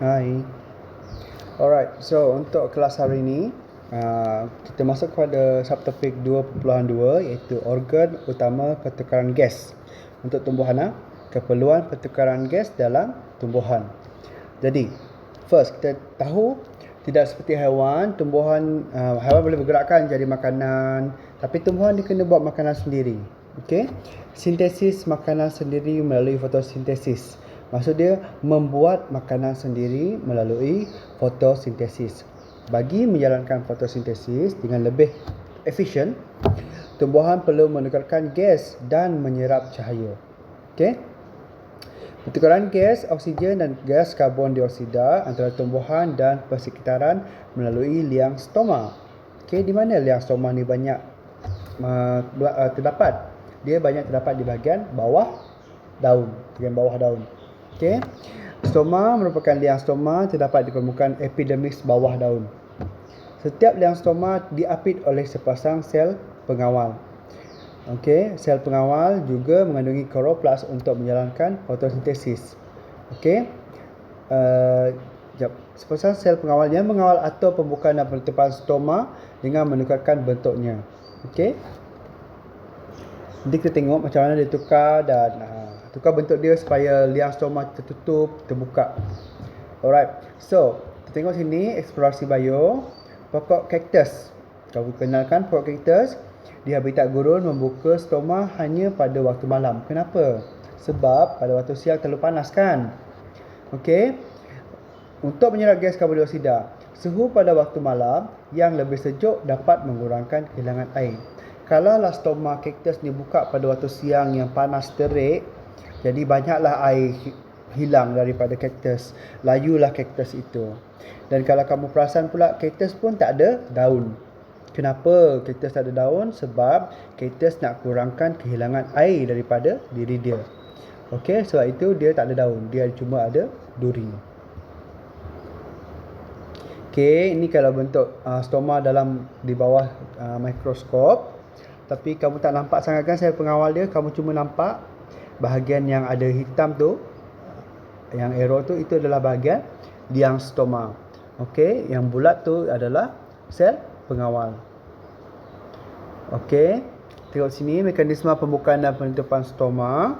Hai. Alright, so untuk kelas hari ini kita masuk kepada subtopik 2.2 iaitu organ utama pertukaran gas untuk tumbuhan. Keperluan pertukaran gas dalam tumbuhan. Jadi, first kita tahu tidak seperti haiwan, haiwan boleh bergerakkan jadi makanan, tapi tumbuhan dia kena buat makanan sendiri. Okey, sintesis makanan sendiri melalui fotosintesis. Maksud dia membuat makanan sendiri melalui fotosintesis. Bagi menjalankan fotosintesis dengan lebih efisien, tumbuhan perlu menukarkan gas dan menyerap cahaya. Okey. Pertukaran gas oksigen dan gas karbon dioksida antara tumbuhan dan persekitaran melalui liang stoma. Okey, di mana liang stoma ni banyak terdapat? Dia banyak terdapat di bahagian bawah daun, bahagian bawah daun. Okey. Stoma merupakan liang stoma terdapat di permukaan epidermis bawah daun. Setiap liang stoma diapit oleh sepasang sel pengawal. Okey, sel pengawal juga mengandungi kloroplas untuk menjalankan fotosintesis. Okey. Sepasang sel pengawal yang mengawal atom pembukaan dan penutupan stoma dengan menukarkan bentuknya. Okey. Nanti kita tengok macam mana dia tukar dan tukar bentuk dia supaya liang stoma tertutup, terbuka. Alright. So, kita tengok sini eksplorasi bio. Pokok kaktus. Kalau kenalkan pokok kaktus, di habitat gurun membuka stoma hanya pada waktu malam. Kenapa? Sebab pada waktu siang terlalu panas kan? Okey. Untuk menyerap gas karbon dioksida, suhu pada waktu malam yang lebih sejuk dapat mengurangkan kehilangan air. Kalaulah stoma kaktus ni buka pada waktu siang yang panas terik, jadi banyaklah air hilang daripada kaktus. Layulah kaktus itu. Dan kalau kamu perasan pula, kaktus pun tak ada daun. Kenapa kaktus tak ada daun? Sebab kaktus nak kurangkan kehilangan air daripada diri dia. Okey, sebab itu dia tak ada daun. Dia cuma ada duri. Okey, ini kalau bentuk stoma di bawah mikroskop. Tapi kamu tak nampak sangat kan sel pengawal dia. Kamu cuma nampak bahagian yang ada hitam tu. Yang arrow tu, itu adalah bahagian liang stoma. Okey, yang bulat tu adalah sel pengawal. Okey, tengok sini mekanisme pembukaan dan penutupan stoma.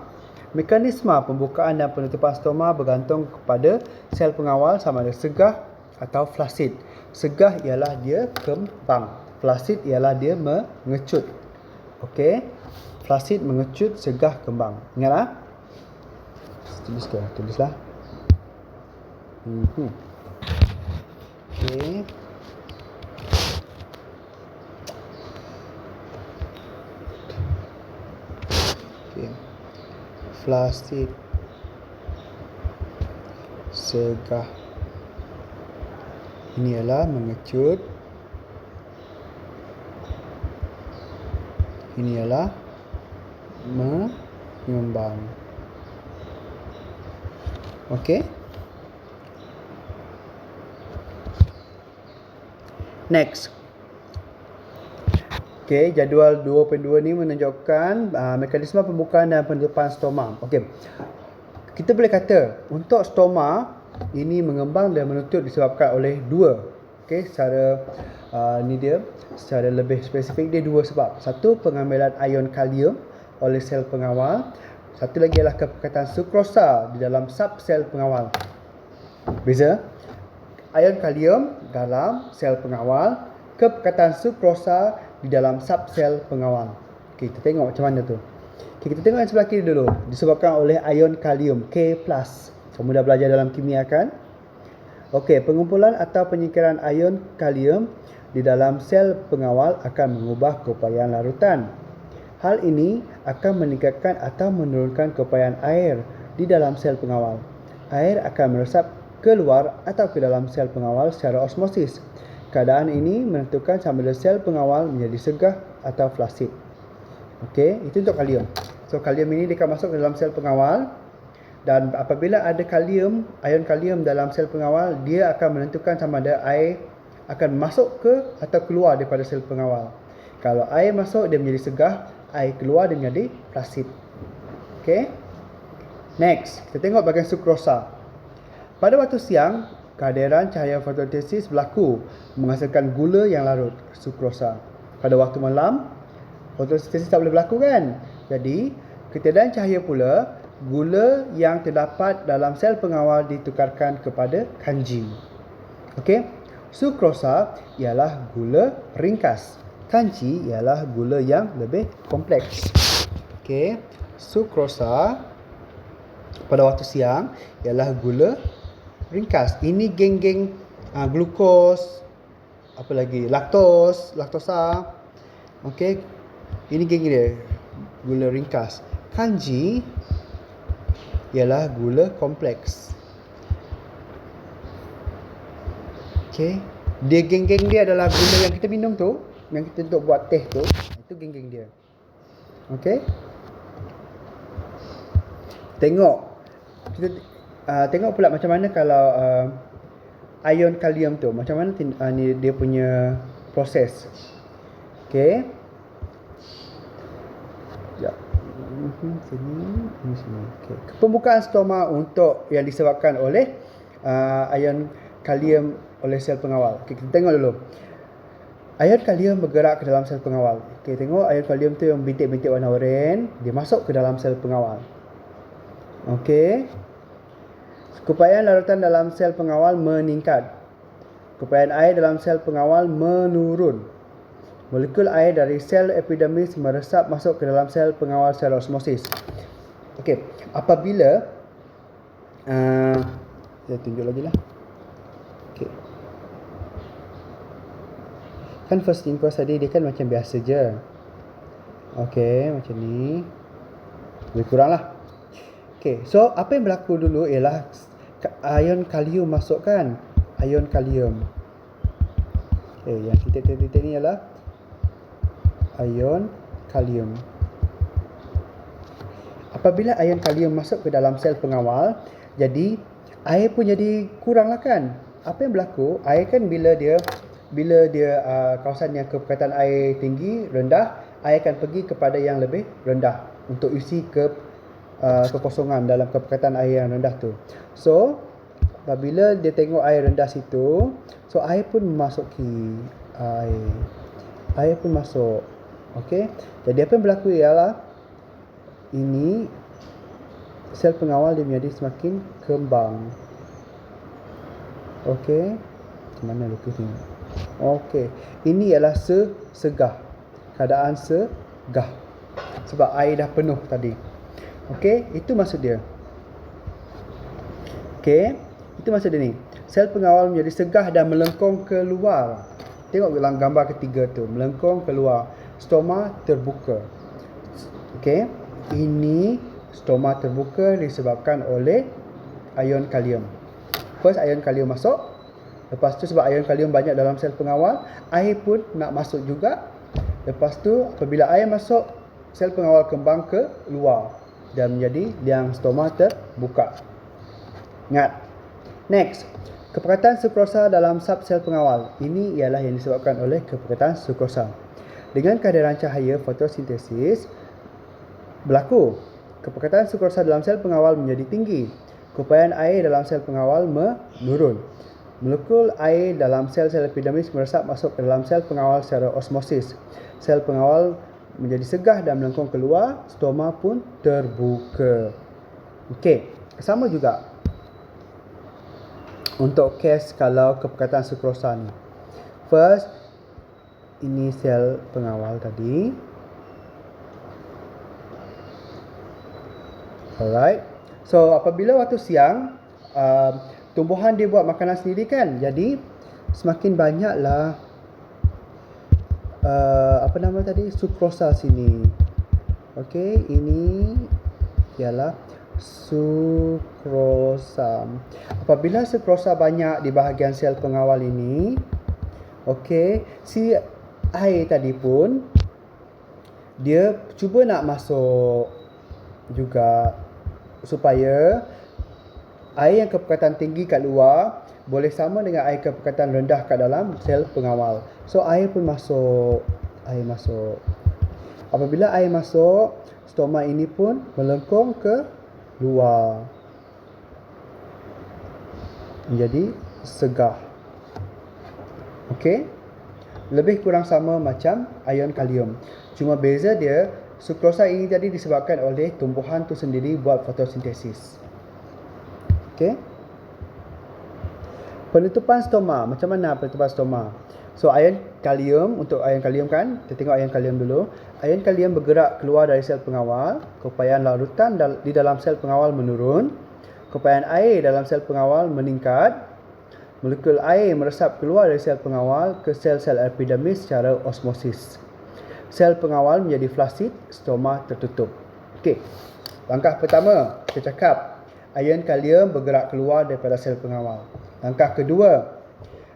Mekanisme pembukaan dan penutupan stoma bergantung kepada sel pengawal sama ada segah atau flasid. Segah ialah dia kembang, flasid ialah dia mengecut. Okey, flasid mengecut, segah kembang. Ingatlah. Tulislah. Okey. Flasid, segah. Ini ialah mengecut. Ini ialah mengembang. Okey. Next. Okey, jadual 2.2 ni menunjukkan mekanisme pembukaan dan penutupan stoma. Okey. Kita boleh kata untuk stoma ini mengembang dan menutup disebabkan oleh dua. Okey, secara secara lebih spesifik dia dua sebab. Satu, pengambilan ion kalium oleh sel pengawal. Satu lagi adalah kepekatan sukrosa di dalam subsel pengawal. Beza ion kalium dalam sel pengawal, kepekatan sukrosa di dalam subsel pengawal. Okey, kita tengok macam mana tu. Okey, kita tengok yang sebelah kiri dulu. Disebabkan oleh ion kalium K+. Kamu dah belajar dalam kimia kan? Okey, pengumpulan atau penyingkiran ion kalium di dalam sel pengawal akan mengubah keupayaan larutan. Hal ini akan meningkatkan atau menurunkan keupayaan air di dalam sel pengawal. Air akan meresap keluar atau ke dalam sel pengawal secara osmosis. Keadaan ini menentukan sama ada sel pengawal menjadi segah atau flasid. Okey, itu untuk kalium. So, kalium ini dia akan masuk ke dalam sel pengawal. Dan apabila ada ion kalium dalam sel pengawal, dia akan menentukan sama ada air akan masuk ke atau keluar daripada sel pengawal. Kalau air masuk, dia menjadi segah. Air keluar, dia menjadi flasid. Okey. Next, kita tengok bahagian sukrosa. Pada waktu siang, kehadiran cahaya fotosintesis berlaku menghasilkan gula yang larut, sukrosa. Pada waktu malam, fotosintesis tak boleh berlaku kan? Jadi, ketiadaan cahaya pula, gula yang terdapat dalam sel pengawal ditukarkan kepada kanji. Okey, sukrosa ialah gula ringkas. Kanji ialah gula yang lebih kompleks. Okey, sukrosa pada waktu siang ialah gula ringkas. Ini geng-geng glukos, apa lagi, laktosa. Okey, ini geng dia, gula ringkas. Kanji ialah gula kompleks. Okey, dia geng-geng dia adalah gula yang kita minum tu, yang kita untuk buat teh tu, itu geng-geng dia. Okey, kita tengok pula macam mana kalau ion kalium tu, macam mana ni dia punya proses. Okey, sekejap. Sini. Okay. Pembukaan stoma untuk yang disebabkan oleh ion kalium oleh sel pengawal. Okay, kita tengok dulu. Ion kalium bergerak ke dalam sel pengawal. Okay, tengok ion kalium tu yang bintik-bintik warna oranye, dia masuk ke dalam sel pengawal. Okey. Keupayaan larutan dalam sel pengawal meningkat. Keupayaan air dalam sel pengawal menurun. Molekul air dari sel epidermis meresap masuk ke dalam sel pengawal secara osmosis. Okey, apabila saya tunjuk lagi lah. Okey. Kan first thing first tadi dia kan macam biasa je. Okey, macam ni. Lebih kurang lah. Okey, so apa yang berlaku dulu ialah ion kalium masuk kan. Ion kalium. Okey, yang titik-titik ni ialah ion kalium. Apabila ion kalium masuk ke dalam sel pengawal, jadi air pun jadi kurang lah kan. Apa yang berlaku? Air kan bila dia kawasan yang keperkatan air tinggi, rendah, air akan pergi kepada yang lebih rendah untuk isi kekosongan dalam keperkatan air yang rendah tu. So, apabila dia tengok air rendah situ, so air pun memasuki air pun masuk. Okey. Jadi apa yang berlaku ialah ini sel pengawal dia menjadi semakin kembang. Okey. Macam mana lukis ni? Okey. Ini ialah segah. Keadaan segah. Sebab air dah penuh tadi. Okey, itu maksud dia. Okey, itu maksud dia ni. Sel pengawal menjadi segah dan melengkung keluar. Tengok dalam gambar ketiga tu, melengkung keluar. Stoma terbuka. Okey, ini stoma terbuka disebabkan oleh ion kalium. First ion kalium masuk. Lepas tu sebab ion kalium banyak dalam sel pengawal, air pun nak masuk juga. Lepas tu apabila air masuk, sel pengawal kembang ke luar dan menjadi liang stoma terbuka. Ingat. Next, kepekatan sukrosa dalam sub-sel pengawal. Ini ialah yang disebabkan oleh kepekatan sukrosa. Dengan kehadiran cahaya fotosintesis berlaku. Kepekatan sukrosa dalam sel pengawal menjadi tinggi. Keupayaan air dalam sel pengawal menurun. Molekul air dalam sel-sel epidermis meresap masuk ke dalam sel pengawal secara osmosis. Sel pengawal menjadi segah dan melengkung keluar, stoma pun terbuka. Okey, sama juga untuk kes kalau kepekatan sukrosa ni. First, ini sel pengawal tadi. Alright. So, apabila waktu siang, tumbuhan dia buat makanan sendiri kan. Jadi, semakin banyaklah sukrosa sini. Okey, ini ialah sukrosa. Apabila sukrosa banyak di bahagian sel pengawal ini, okey, si air tadi pun dia cuba nak masuk juga supaya air yang kepekatan tinggi kat luar boleh sama dengan air kepekatan rendah kat dalam sel pengawal. So air pun masuk. Air masuk. Apabila air masuk, stoma ini pun melengkung ke luar. menjadi segar. Okey. Lebih kurang sama macam ion kalium. Cuma beza dia, sukrosa ini tadi disebabkan oleh tumbuhan tu sendiri buat fotosintesis. Okey. Penutupan stoma. Macam mana penutupan stoma? So, ion kalium, untuk ion kalium kan, kita tengok ion kalium dulu. Ion kalium bergerak keluar dari sel pengawal. Keupayaan larutan di dalam sel pengawal menurun. Keupayaan air dalam sel pengawal meningkat. Molekul air meresap keluar dari sel pengawal ke sel-sel epidermis secara osmosis. Sel pengawal menjadi flasid, stoma tertutup. Okey. Langkah pertama, kita cakap ion kalium bergerak keluar daripada sel pengawal. Langkah kedua,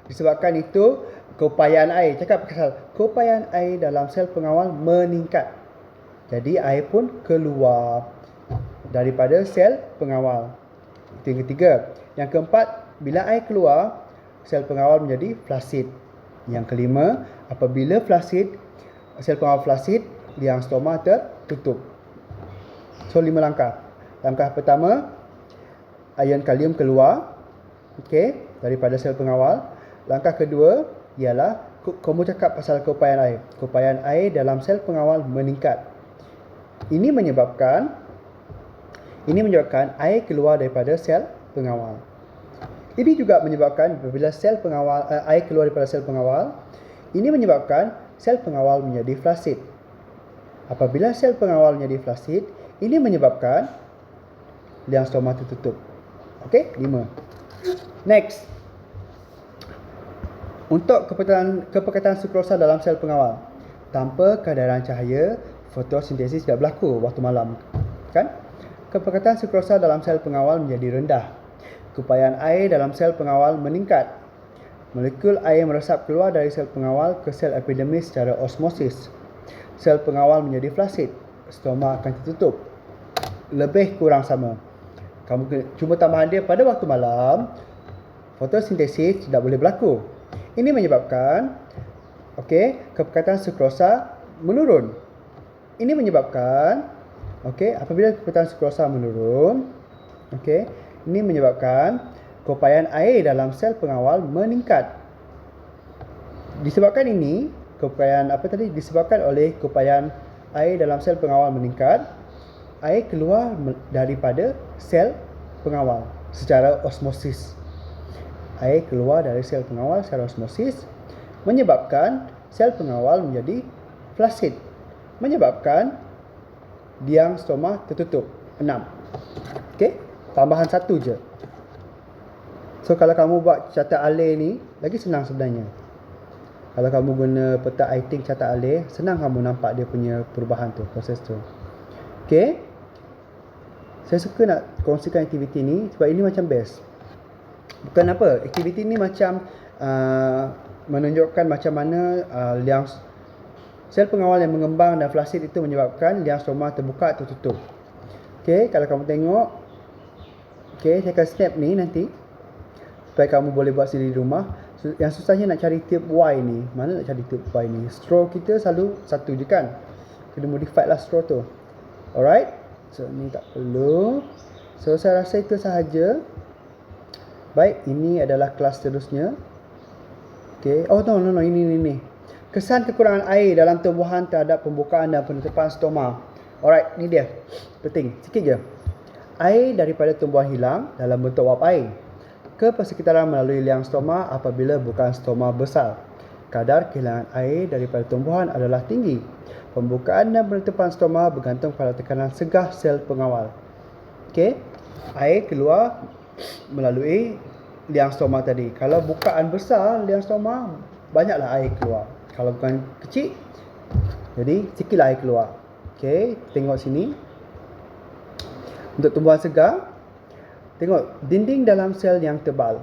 disebabkan itu keupayaan air, cakap pasal keupayaan air dalam sel pengawal meningkat. Jadi air pun keluar daripada sel pengawal. Itu yang ketiga. Yang keempat, bila air keluar, sel pengawal menjadi flasid. Yang kelima, apabila flasid, sel pengawal flasid, liang stoma tertutup. So, 5 langkah. Langkah pertama, ion kalium keluar, okey, daripada sel pengawal. Langkah kedua ialah kamu cakap pasal keupayaan air. Keupayaan air dalam sel pengawal meningkat. Ini menyebabkan air keluar daripada sel pengawal. Ini juga menyebabkan apabila air keluar daripada sel pengawal, ini menyebabkan sel pengawal menjadi flasid. Apabila sel pengawal menjadi flasid, ini menyebabkan liang stoma tertutup. Okey, 5. Next. Untuk kepekatan sukrosa dalam sel pengawal. Tanpa kedaran cahaya, fotosintesis tidak berlaku waktu malam. Kan? Kepekatan sukrosa dalam sel pengawal menjadi rendah. Keupayaan air dalam sel pengawal meningkat. Molekul air meresap keluar dari sel pengawal ke sel epidermis secara osmosis. Sel pengawal menjadi flasid. Stoma akan tertutup. Lebih kurang sama. Cuma tambahan dia pada waktu malam, fotosintesis tidak boleh berlaku. Ini menyebabkan kepekatan sukrosa menurun. Ini menyebabkan apabila kepekatan sukrosa menurun, ini menyebabkan keupayaan air dalam sel pengawal meningkat. Disebabkan oleh keupayaan air dalam sel pengawal meningkat, air keluar daripada sel pengawal secara osmosis. Air keluar dari sel pengawal secara osmosis menyebabkan sel pengawal menjadi flasid, menyebabkan liang stoma tertutup. 6. Tambahan 1 je. So, kalau kamu buat catat alih ni, lagi senang sebenarnya. Kalau kamu guna peta Eyting catat alih, senang kamu nampak dia punya perubahan tu, proses tu. Saya suka nak kongsikan aktiviti ni sebab ini macam best. Bukan apa, aktiviti ni macam menunjukkan macam mana liang sel pengawal yang mengembang dan flasid itu menyebabkan liang stoma terbuka atau tertutup. Kalau kamu tengok, saya akan snap ni nanti supaya kamu boleh buat sendiri di rumah. Yang susahnya nak cari tip Y ni. Mana nak cari tip Y ni? Straw kita selalu satu je kan. Kena modify lah straw tu. Alright. So, ni tak perlu. So, saya rasa itu sahaja. Baik, ini adalah kelas seterusnya. Oh, no. Ini. Kesan kekurangan air dalam tumbuhan terhadap pembukaan dan penutupan stoma. Alright, ni dia. Penting. Sikit je. Air daripada tumbuhan hilang dalam bentuk wap air ke persekitaran melalui liang stoma apabila bukan stoma besar. Kadar kehilangan air daripada tumbuhan adalah tinggi. Pembukaan dan penutupan stoma bergantung pada tekanan segah sel pengawal. Air keluar melalui liang stoma tadi. Kalau bukaan besar liang stoma, banyaklah air keluar. Kalau bukan kecil, jadi sikitlah air keluar. Tengok sini. Untuk tumbuhan segar, tengok dinding dalam sel yang tebal.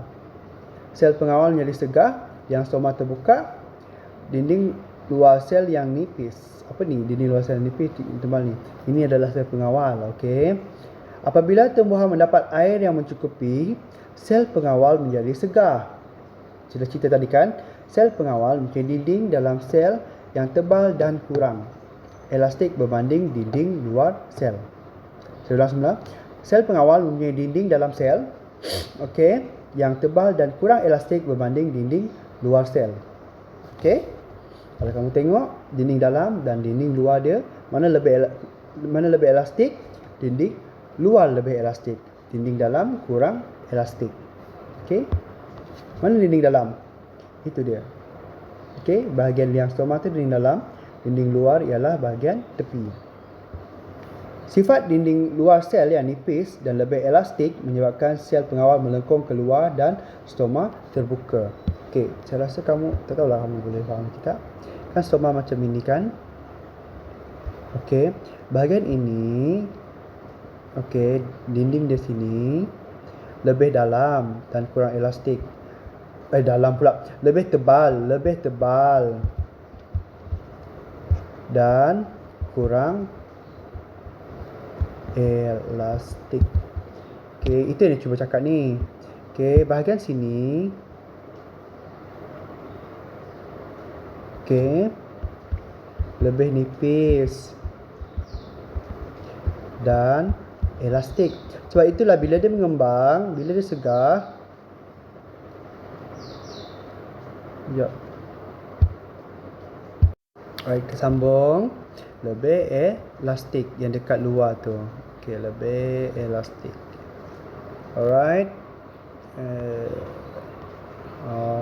Sel pengawal menjadi segar, liang stoma terbuka. Dinding luar sel yang nipis. Apa ni? Dinding luar sel nipis tebal ni. Ini adalah sel pengawal. Apabila tumbuhan mendapat air yang mencukupi, sel pengawal menjadi segar. Sudah cerita tadi kan, sel pengawal mempunyai dinding dalam sel yang tebal dan kurang elastik berbanding dinding luar sel. Saya ulang semula. Sel pengawal mempunyai dinding dalam sel yang tebal dan kurang elastik berbanding dinding luar sel. Okey. Kalau kamu tengok dinding dalam dan dinding luar dia, mana lebih elastik? Dinding luar lebih elastik. Dinding dalam kurang elastik. Okey. Mana dinding dalam? Itu dia. Okey, bahagian liang stoma tu dinding dalam, dinding luar ialah bahagian tepi. Sifat dinding luar sel yang nipis dan lebih elastik menyebabkan sel pengawal melengkung keluar dan stoma terbuka. Okey, saya rasa kamu, tak tahulah kamu boleh faham tidak? Kan stoma macam ini kan? Okey, bahagian ini, okey, dinding di sini lebih dalam dan kurang elastik. Dalam pula, lebih tebal dan kurang elastik. Okey, itu yang dia cuba cakap ni. Okey, bahagian sini, okey, lebih nipis dan elastik. Sebab itulah bila dia mengembang, bila dia segar, sekejap. Alright, kesambung. Lebih elastik yang dekat luar tu. Okey, lebih elastik. Alright.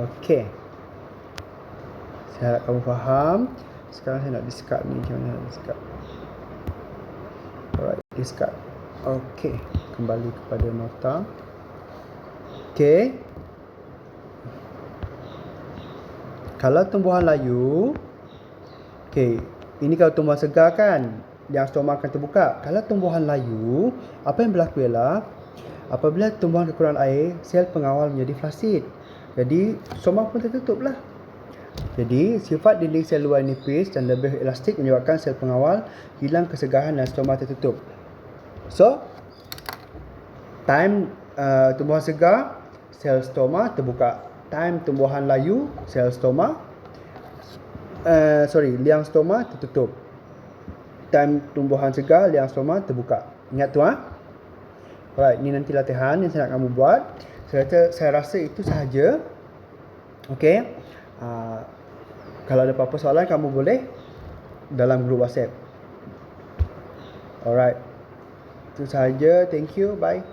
Okey. Saya harap kamu faham. Sekarang saya nak discard ni. Macam mana nak discard? Alright, discard. Okey, kembali kepada nota. Okey. Kalau tumbuhan layu, okey, ini kalau tumbuhan segar kan, liang stoma akan terbuka. Kalau tumbuhan layu, apa yang berlaku ialah apabila tumbuhan kekurangan air, sel pengawal menjadi flasid. Jadi stoma pun tertutup lah. Jadi sifat dinding sel luar nipis dan lebih elastik menyebabkan sel pengawal hilang kesegaran dan stoma tertutup. So, time tumbuhan segar, sel stoma terbuka. Time tumbuhan layu, sel stoma liang stoma tertutup. Time tumbuhan segar, liang stoma terbuka. Ingat tu Alright, ni nanti latihan yang saya nak kamu buat. Saya rasa itu sahaja. Okey. Kalau ada apa-apa soalan, kamu boleh dalam grup WhatsApp. Alright. Itu sahaja. Thank you. Bye.